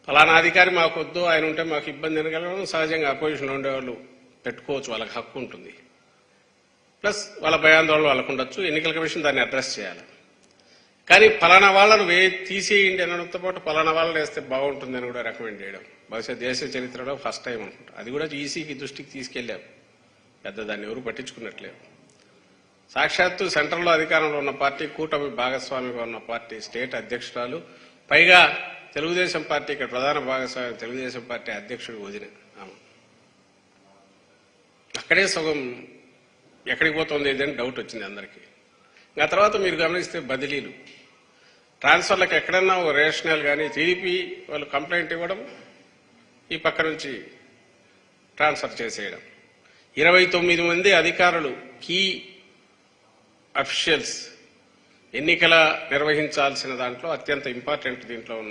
ఫలానా అధికారి మాకు వద్దు, ఆయన ఉంటే మాకు ఇబ్బంది అనగలడం సహజంగా అపోజిషన్లో ఉండేవాళ్ళు పెట్టుకోవచ్చు, వాళ్ళకి హక్కు ఉంటుంది. ప్లస్ వాళ్ళ భయాందోళన వాళ్ళకు ఉండొచ్చు. ఎన్నికల కమిషన్ దాన్ని అడ్రస్ చేయాలి. కానీ ఫలానా వాళ్ళను తీసేయండి అనడంతో పాటు ఫలానా వాళ్ళని వేస్తే బాగుంటుంది అని కూడా రికమెండ్ చేయడం బహుశా దేశ చరిత్రలో ఫస్ట్ టైం అనుకుంటా. అది కూడా ఈసీకి దృష్టికి తీసుకెళ్లాం. పెద్ద దాన్ని ఎవరు పట్టించుకున్నట్లేదు. సాక్షాత్తు సెంట్రల్లో అధికారంలో ఉన్న పార్టీ, కూటమి భాగస్వామిగా ఉన్న పార్టీ స్టేట్ అధ్యక్షురాలు, పైగా తెలుగుదేశం పార్టీ ఇక్కడ ప్రధాన భాగస్వామి తెలుగుదేశం పార్టీ అధ్యక్షుడు వదిన ఆమె. అక్కడే సగం ఎక్కడికి పోతుంది ఏదని డౌట్ వచ్చింది అందరికీ. ఆ తర్వాత మీరు గమనిస్తే బదిలీలు, ట్రాన్స్ఫర్లకు ఎక్కడన్నా ఓ రేషనల్ కానీ టీడీపీ వాళ్ళు కంప్లైంట్ ఇవ్వడం, ఈ పక్క నుంచి ట్రాన్స్ఫర్ చేసేయడం. 29 మంది అధికారులు, కీ అఫీషియల్స్ ఎన్నికల నిర్వహించాల్సిన దాంట్లో అత్యంత ఇంపార్టెంట్ దీంట్లో ఉన్న